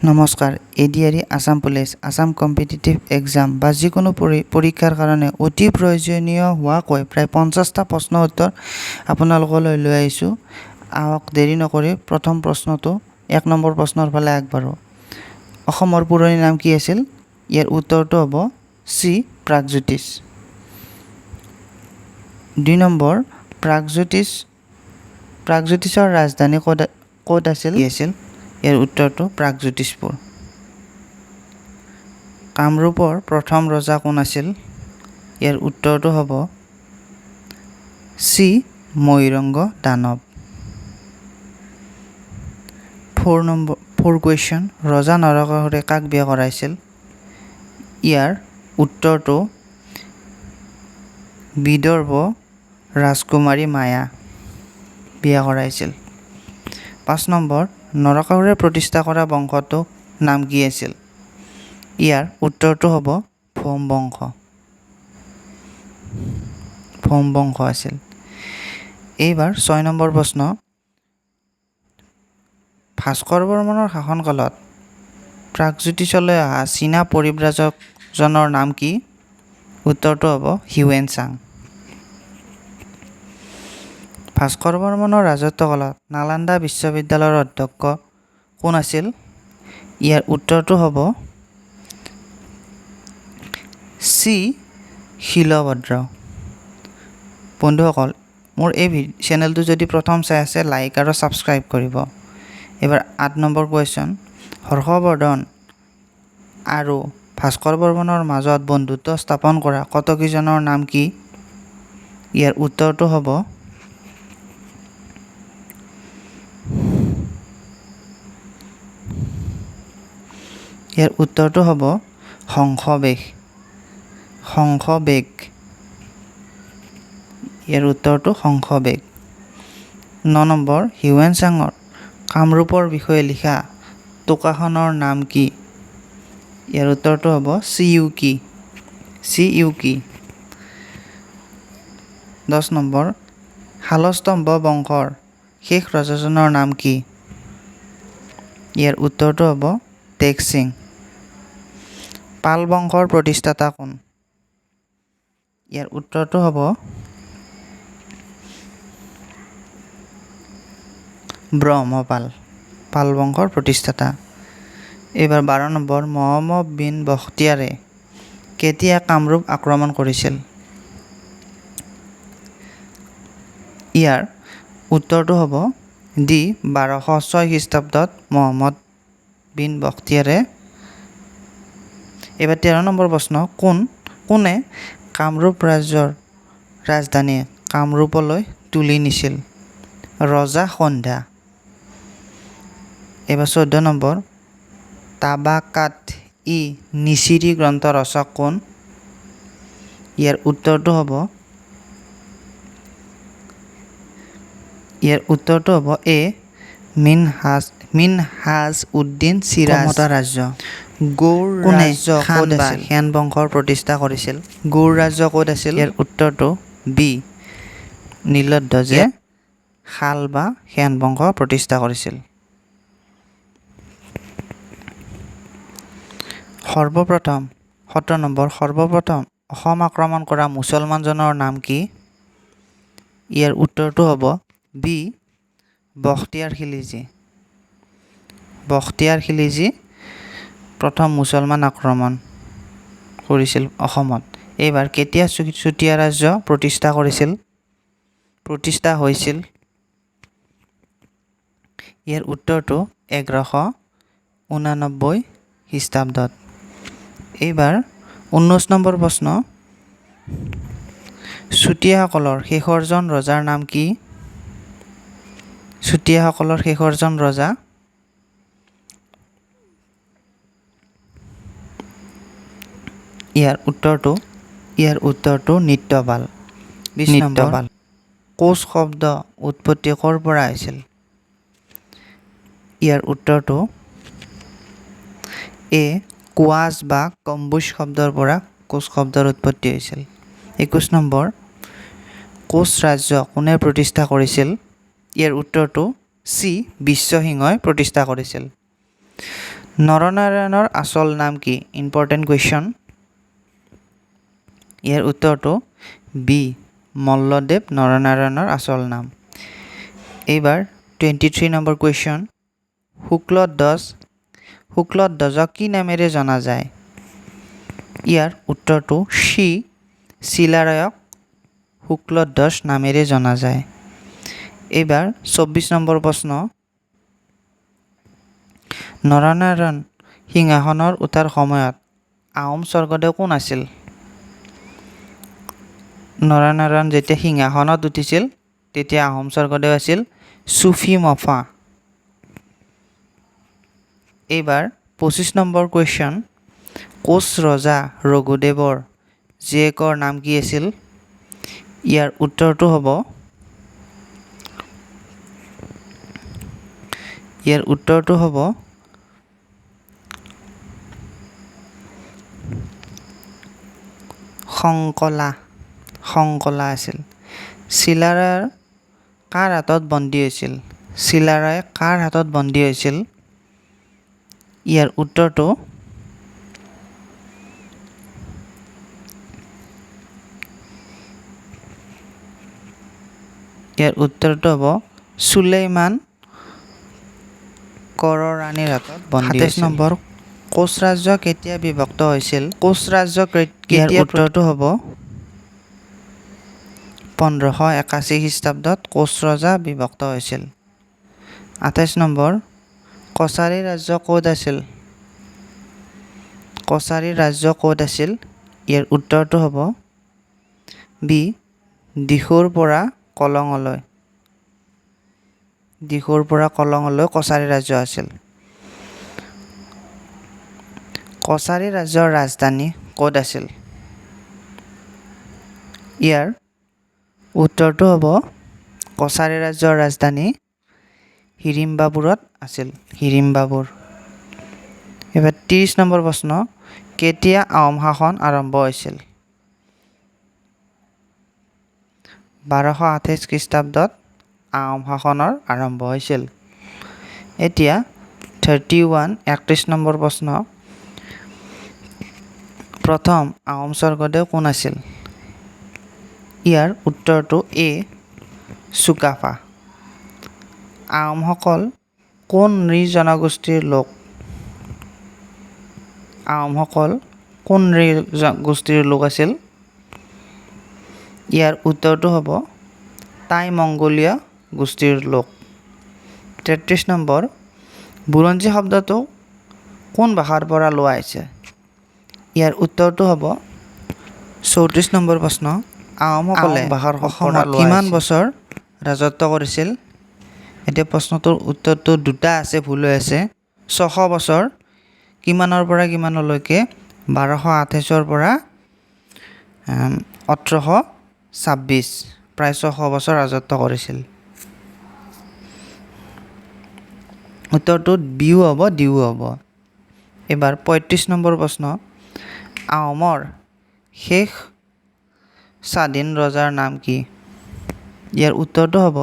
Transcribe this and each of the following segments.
নমস্কাৰ ADRE Assam police Assam competitive exam বা যিকোনো পৰীক্ষাৰ কাৰণে অতি প্ৰয়োজনীয় হোৱাকৈ প্ৰায় 50টা প্ৰশ্ন উত্তৰ আপোনালোকলৈ লৈ আহিছোঁ। আহক দেৰি নকৰি প্ৰথম প্ৰশ্নটো 1 নম্বৰ প্ৰশ্নৰ ফালে আগবাঢ়ো। অসমৰ পুৰণি নাম কি আছিল? ইয়াৰ উত্তৰটো হ'ব চি প্ৰাগজ্যোতিষ। 2 নম্বৰ প্ৰাগজ্যোতিষৰ ৰাজধানী ক'ত আছিল? ইয়াৰ উত্তৰটো প্ৰাগজ্যোতিষপুৰ। কামৰূপৰ প্ৰথম ৰজা কোন আছিল? ইয়াৰ উত্তৰটো হ'ব চি মহীৰংগ দানৱ। 4 কুৱেশ্যন, ৰজা নৰকাসুৰে কাক বিয়া কৰাইছিল? ইয়াৰ উত্তৰটো বিদৰ্ভ ৰাজকুমাৰী মায়া বিয়া কৰাইছিল। 5 নম্বৰ, নৰকাসুৰে প্ৰতিষ্ঠা কৰা বংশটোৰ নাম কি আছিল? ইয়াৰ উত্তৰটো হ'ব ভৌম বংশ আছিল। এইবাৰ 6 নম্বৰ প্ৰশ্ন, ভাস্কৰ বৰ্মনৰ শাসনকালত প্ৰাগজ্যোতিষলৈ অহা চীনা পৰিব্ৰাজকজনৰ নাম কি? উত্তৰটো হ'ব হিউৱেন চাং। ভাস্কৰ বৰ্মনৰ ৰাজত্বকালত নালন্দা বিশ্ববিদ্যালয়ৰ অধ্যক্ষ কোন আছিল? ইয়াৰ উত্তৰটো হ'ব চি শিলভদ্ৰ। বন্ধুসকল, মোৰ এই চেনেলটো যদি প্ৰথম চাই আছে লাইক আৰু ছাবস্ক্ৰাইব কৰিব। এবাৰ 8 নম্বৰ কুৱেশ্যন, হৰ্ষবৰ্ধন আৰু ভাস্কৰ বৰ্মনৰ মাজত বন্ধুত্ব স্থাপন কৰা কটকীজনৰ নাম কি? ইয়াৰ উত্তৰটো হ'ব হংসবেগ। ইয়াৰ উত্তৰটো হংসবেগ। 9 নম্বৰ, হিউৱেন চাঙৰ কামৰূপৰ বিষয়ে লিখা টোকাখনৰ নাম কি? ইয়াৰ উত্তৰটো হ'ব চি ইউকি। 10 নম্বৰ, শালস্তম্ভ বংশৰ শেষ ৰজাজনৰ নাম কি? ইয়াৰ উত্তৰটো হ'ব তেগসিং। পাল বংশৰ প্ৰতিষ্ঠাতা কোন? ইয়াৰ উত্তৰটো হ'ব ব্ৰহ্মপাল। পাল বংশৰ প্ৰতিষ্ঠাতা। এইবাৰ 12 নম্বৰ, মহম্মদ বিন বখতিয়াৰে কেতিয়া কামৰূপ আক্ৰমণ কৰিছিল? ইয়াৰ উত্তৰটো হ'ব ডি 1206 খ্ৰীষ্টাব্দত মহম্মদ বিন বখতিয়াৰে। এইবাৰ 13 নম্বৰ প্ৰশ্ন, কোনে কামৰূপ ৰাজ্যৰ ৰাজধানী কামৰূপলৈ তুলি নিছিল? ৰজা সন্ধ্যা। এইবাৰ 14 নম্বৰ, তাবাকাত-ই-নিচিৰি গ্ৰন্থৰ ৰচক কোন? ইয়াৰ উত্তৰটো হ'ব এ মিনহাজ উদ্দিন চিৰাজ। কমতা ৰাজ্য। গৌড় ৰাজ্য ক'ত আছিল? সেন বংশৰ প্ৰতিষ্ঠা কৰিছিল। গৌড় ৰাজ্য ক'ত আছিল? ইয়াৰ উত্তৰটো বি নীলধ্বজে শাল বা সেন বংশ প্ৰতিষ্ঠা কৰিছিল। সৰ্বপ্ৰথম 17 নম্বৰ, সৰ্বপ্ৰথম অসম আক্ৰমণ কৰা মুছলমানজনৰ নাম কি? ইয়াৰ উত্তৰটো হ'ব বি বখতিয়াৰ খিলিজী প্ৰথম মুছলমান আক্ৰমণ কৰিছিল অসমত। এইবাৰ কেতিয়া চুতীয়া ৰাজ্য প্ৰতিষ্ঠা হৈছিল? ইয়াৰ উত্তৰটো 1189 খ্ৰীষ্টাব্দত। এইবাৰ 19 নম্বৰ প্ৰশ্ন, চুতীয়াসকলৰ শেষৰজন ৰজাৰ নাম কি? চুতীয়াসকলৰ শেষৰজন ৰজা ইয়াৰ উত্তৰটো নিত্যপাল। 20 নম্বৰ, কোচ শব্দ উৎপত্তি ক'ৰ পৰা হৈছিল? ইয়াৰ উত্তৰটো এ কোৱাজ বা কম্বোজ শব্দৰ পৰা কোচ শব্দৰ উৎপত্তি হৈছিল। 21 নম্বৰ, কোচ ৰাজ্য কোনে প্ৰতিষ্ঠা কৰিছিল? ইয়াৰ উত্তৰটো চি বিশ্বসিংহই প্ৰতিষ্ঠা কৰিছিল। নৰনাৰায়ণৰ আচল নাম কি? Important question. ইয়াৰ উত্তৰটো বি মল্লদেৱ নৰনাৰায়ণৰ আচল নাম। এইবাৰ 23 নম্বৰ কুৱেশ্যন। শুক্লধ্বজক কি নামেৰে জনা যায়? ইয়াৰ উত্তৰটো চি চিলাৰায়ক শুক্লধ্বজ নামেৰে জনা যায়। এইবাৰ 24 নম্বৰ প্ৰশ্ন। নৰনাৰায়ণ সিংহাসনৰ উঠাৰ সময়ত আহোম স্বৰ্গদেউ কোন আছিল? নৰনাৰায়ণ যেতিয়া সিংহাসনত উঠিছিল তেতিয়া আহোম স্বৰ্গদেউ আছিল চুফি মফা। এইবাৰ 25 নম্বৰ কুৱেশ্যন। কোচ ৰজা ৰঘুদেৱৰ জীয়েকৰ নাম কি আছিল? ইয়াৰ উত্তৰটো হ'ব শংকলা আছিল। চিলাৰায় কাৰ হাতত বন্দী হৈছিল? চিলাৰায় কাৰ হাতত বন্দী হৈছিল? ইয়াৰ উত্তৰটো হ'ব চুলেইমান কৰৰাণীৰ হাতত বন্দী হৈছিল। 27 নম্বৰ। কোচ ৰাজ্য কেতিয়া বিভক্ত হৈছিল? কোচ ৰাজ্য কেতিয়া? উত্তৰটো হ'ব 1581 খ্ৰীষ্টাব্দত কোচ ৰজা বিভক্ত হৈছিল। 28 নম্বৰ। কছাৰী ৰাজ্য ক'ত আছিল? কছাৰী ৰাজ্য ক'ত আছিল? ইয়াৰ উত্তৰটো হ'ব বি দিখৌৰ পৰা কলঙলৈ। কছাৰী ৰাজ্য আছিল। কছাৰী ৰাজ্যৰ ৰাজধানী ক'ত আছিল? ইয়াৰ উত্তৰটো হ'ব কছাৰী ৰাজ্যৰ ৰাজধানী হিড়িম্বাবুৰত আছিল। এবাৰ 30 নম্বৰ প্ৰশ্ন। কেতিয়া আহোম শাসন আৰম্ভ হৈছিল? 1228 খ্ৰীষ্টাব্দত আহোম শাসনৰ আৰম্ভ হৈছিল। এতিয়া 31 নম্বৰ প্ৰশ্ন। প্ৰথম আহোম স্বৰ্গদেউ কোন আছিল? ইয়াৰ উত্তৰটো এ চুকাফা। আহোমসকল কোন নৃ-জনগোষ্ঠীৰ লোক? আহোমসকল কোন নৃ-গোষ্ঠীৰ লোক আছিল? ইয়াৰ উত্তৰটো হ'ব টাই মংগোলীয় গোষ্ঠীৰ লোক। 33 নম্বৰ। বুৰঞ্জী শব্দটো কোন ভাষাৰ পৰা লোৱা হৈছে? ইয়াৰ উত্তৰটো হ'ব 34 নম্বৰ প্ৰশ্ন। আহোমসকলে অসমত কিমান বছৰ ৰাজত্ব কৰিছিল? এতিয়া প্ৰশ্নটোৰ উত্তৰটো দুটা আছে, ভুল হৈ আছে। 600 বছৰ। কিমানৰ পৰা কিমানলৈকে? 1228 পৰা 1826, প্ৰায় 600 বছৰ ৰাজত্ব কৰিছিল। উত্তৰটো বিও হ'ব, ডিও হ'ব। এবাৰ 35 নম্বৰ প্ৰশ্ন। আহোমৰ শেষ স্বাধীন ৰজাৰ নাম কি? ইয়াৰ উত্তৰটো হ'ব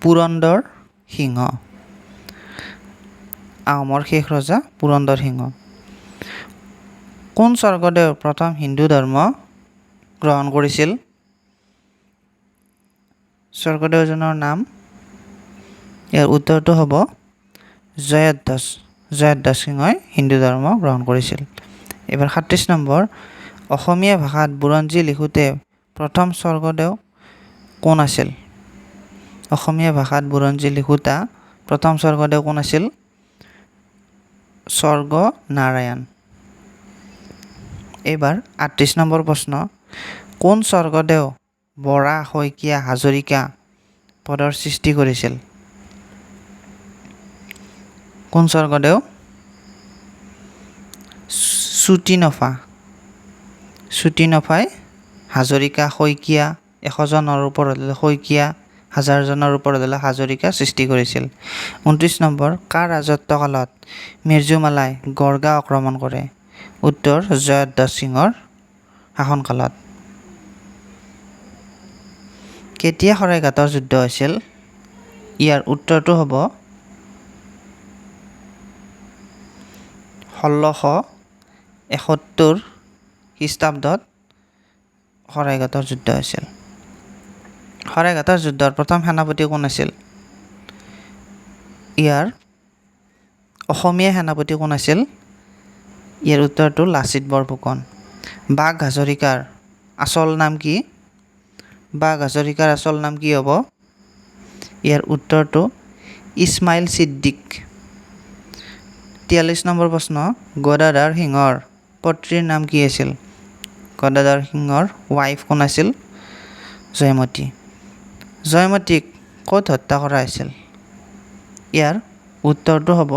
পুৰন্দৰ সিংহ। আহোমৰ শেষ ৰজা পুৰন্দৰ সিংহ। কোন স্বৰ্গদেউ প্ৰথম হিন্দু ধৰ্ম গ্ৰহণ কৰিছিল? স্বৰ্গদেউজনৰ নাম? ইয়াৰ উত্তৰটো হ'ব জয়ধ্বজ সিংহই হিন্দু ধৰ্ম গ্ৰহণ কৰিছিল। এইবাৰ 37 নম্বৰ। অসমীয়া ভাষাত বুৰঞ্জী লিখোঁতে প্ৰথম স্বৰ্গদেউ কোন আছিল? অসমীয়া ভাষাত বুৰঞ্জী লিখোঁতা প্ৰথম স্বৰ্গদেউ কোন আছিল? স্বৰ্গনাৰায়ণ। এইবাৰ 38 নম্বৰ প্ৰশ্ন। কোন স্বৰ্গদেউ বৰা, শইকীয়া, হাজৰিকা পদৰ সৃষ্টি কৰিছিল? কোন স্বৰ্গদেউ? চুটিনফাই হাজৰিকা, শইকীয়া 100 জনৰ ওপৰত হ'লে শইকীয়া, 1000 জনৰ ওপৰত হ'লে হাজৰিকা সৃষ্টি কৰিছিল। 29 নম্বৰ। কাৰ ৰাজত্বকালত মিৰ্জুমালাই গড়গাঁও আক্ৰমণ কৰে? উত্তৰ জয়ধ্বজ সিংহৰ শাসনকালত। কেতিয়া শৰাইঘাটৰ যুদ্ধ হৈছিল? ইয়াৰ উত্তৰটো হ'ব 1671 খ্ৰীষ্টাব্দত শৰাইঘাটৰ যুদ্ধ হৈছিল। শৰাইঘাটৰ যুদ্ধৰ প্ৰথম সেনাপতি কোন আছিল? ইয়াৰ অসমীয়া সেনাপতি কোন আছিল? ইয়াৰ উত্তৰটো লাচিত বৰফুকন। বাঘ হাজৰিকাৰ আচল নাম কি? বাঘ হাজৰিকাৰ আচল নাম কি হ'ব? ইয়াৰ উত্তৰটো ইছমাইল ছিদ্দিক। 43 নম্বৰ প্ৰশ্ন, গদাধৰ সিংহৰ পত্নীৰ নাম কি আছিল? গদাধৰ সিংহৰ ৱাইফ কোন আছিল? জয়মতী। জয়মতীক ক'ত হত্যা কৰা হৈছিল? ইয়াৰ উত্তৰটো হ'ব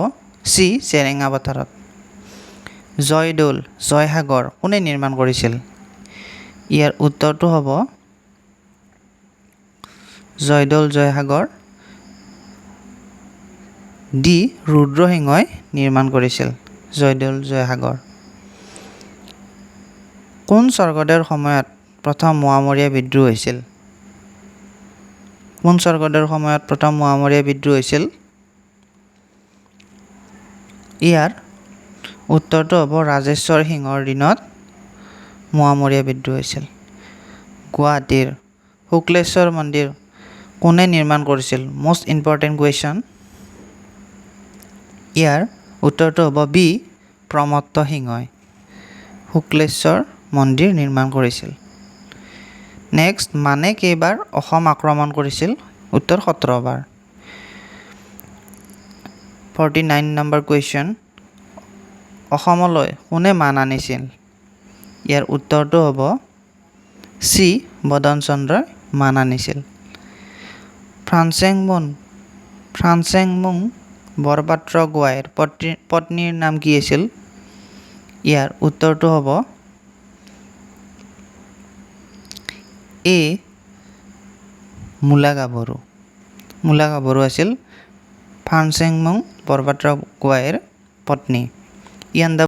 চি জেৰেঙা পথাৰত। জয়দৌল জয়সাগৰ কোনে নিৰ্মাণ কৰিছিল? ইয়াৰ উত্তৰটো হ'ব জয়দৌল জয়সাগৰ ডি ৰুদ্ৰসিংহই নিৰ্মাণ কৰিছিল। জয়দৌল জয়সাগৰ। কোন স্বৰ্গদেউৰ সময়ত প্ৰথম মোৱামৰীয়া বিদ্ৰোহ হৈছিল? কোন স্বৰ্গদেউৰ সময়ত প্ৰথম মোৱামৰীয়া বিদ্ৰোহ হৈছিল? ইয়াৰ উত্তৰটো হ'ব ৰাজেশ্বৰ সিংহৰ দিনত মোৱামৰীয়া বিদ্ৰোহ হৈছিল। গুৱাহাটীৰ শুক্লেশ্বৰ মন্দিৰ কোনে নিৰ্মাণ কৰিছিল? Most important question. ইয়াৰ উত্তৰটো হ'ব বি প্ৰমত্ত সিংহই শুক্লেশ্বৰ মন্দিৰ নিৰ্মাণ কৰিছিল। নেক্সট, মানে কেইবাৰ অসম আক্ৰমণ কৰিছিল? উত্তৰ 17 বাৰ। 49 নম্বৰ কুৱেশ্যন, অসমলৈ কোনে মান আনিছিল? ইয়াৰ উত্তৰটো হ'ব চি বদন চন্দ্ৰই মান আনিছিল। ফ্ৰান্সেংমুং বৰপাত্ৰ গোহাঁইৰ পত্নীৰ নাম কি আছিল? ইয়াৰ উত্তৰটো হ'ব এ মূলা গাভৰু। মূলা গাভৰু আছিল ফ্ৰান্সেংমুং বৰপাত্ৰ গোহাঁইৰ পত্নী।